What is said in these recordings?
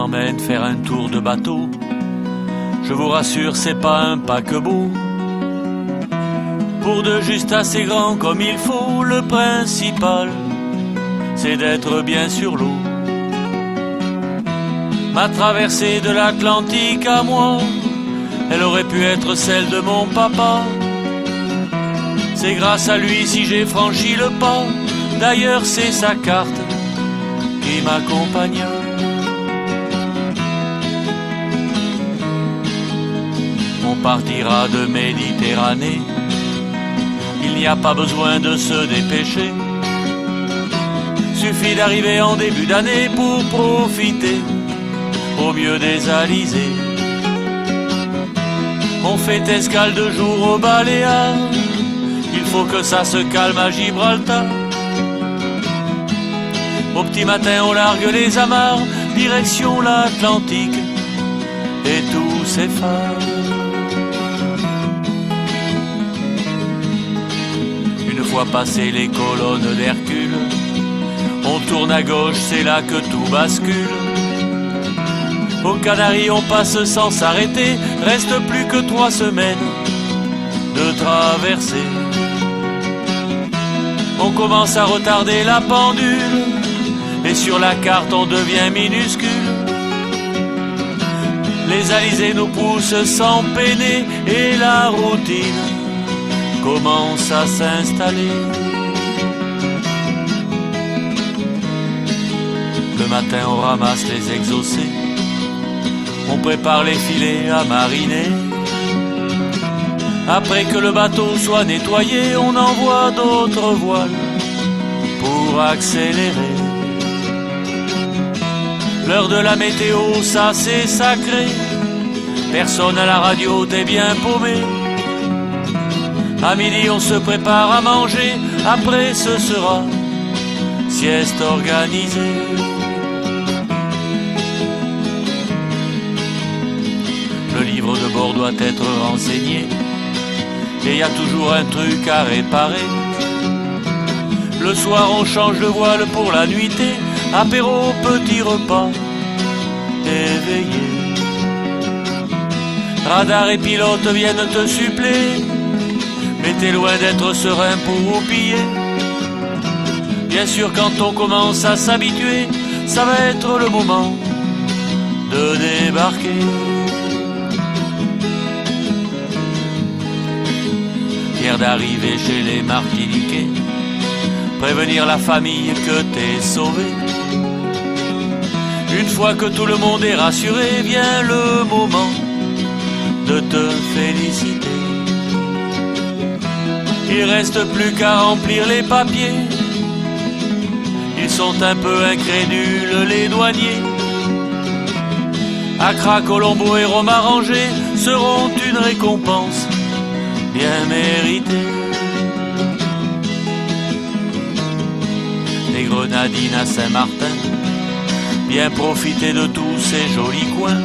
emmène faire un tour de bateau. Je vous rassure, c'est pas un paquebot. Pour deux juste assez grand comme il faut, le principal, c'est d'être bien sur l'eau. Ma traversée de l'Atlantique à moi, elle aurait pu être celle de mon papa. C'est grâce à lui si j'ai franchi le pas. D'ailleurs c'est sa carte qui m'accompagna. On partira de Méditerranée, il n'y a pas besoin de se dépêcher. Suffit d'arriver en début d'année pour profiter au mieux des alizés. On fait escale de jour aux Baléares, il faut que ça se calme à Gibraltar. Au petit matin on largue les amarres, direction l'Atlantique et tous ses phares. Une fois passées les colonnes d'Hercule, on tourne à gauche, c'est là que tout bascule. Aux Canaries on passe sans s'arrêter, reste plus que 3 semaines de traversée. On commence à retarder la pendule, et sur la carte on devient minuscule. Les alizés nous poussent sans peiner, et la routine commence à s'installer. Le matin on ramasse les exaucés, on prépare les filets à mariner. Après que le bateau soit nettoyé, on envoie d'autres voiles pour accélérer. L'heure de la météo, ça c'est sacré. Personne à la radio, t'es bien paumé. À midi on se prépare à manger, après ce sera sieste organisée. Le livre de bord doit être renseigné, et y a toujours un truc à réparer. Le soir on change de voile pour la nuitée, apéro, petit repas, éveillé. Radar et pilote viennent te suppléer, mais t'es loin d'être serein pour piller. Bien sûr quand on commence à s'habituer, ça va être le moment de débarquer. Fier d'arriver chez les Martiniquais, prévenir la famille que t'es sauvé. Une fois que tout le monde est rassuré, vient le moment de te féliciter. Il reste plus qu'à remplir les papiers, ils sont un peu incrédules les douaniers. Accra, Colombo et Rome arrangés seront une récompense bien méritée. Des Grenadines à Saint-Martin, bien profiter de tous ces jolis coins.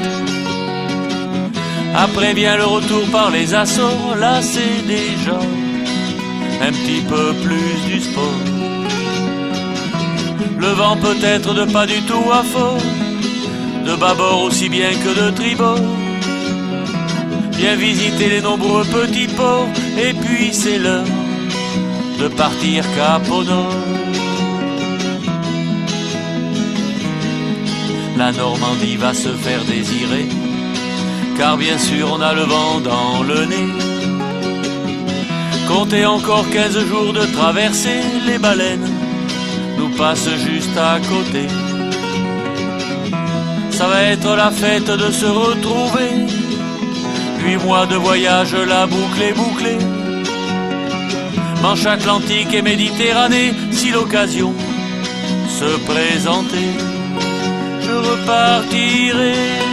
Après vient le retour par les Açores, là c'est déjà un petit peu plus du sport. Le vent peut être de pas du tout à fort, de bâbord aussi bien que de tribord. Bien visiter les nombreux petits ports, et puis c'est l'heure de partir cap au nord. La Normandie va se faire désirer, car bien sûr on a le vent dans le nez. Comptez encore 15 jours de traversée, les baleines nous passent juste à côté. Ça va être la fête de se retrouver, 8 mois de voyage, la boucle est bouclée. Manche Atlantique et Méditerranée, si l'occasion se présentait, je repartirai.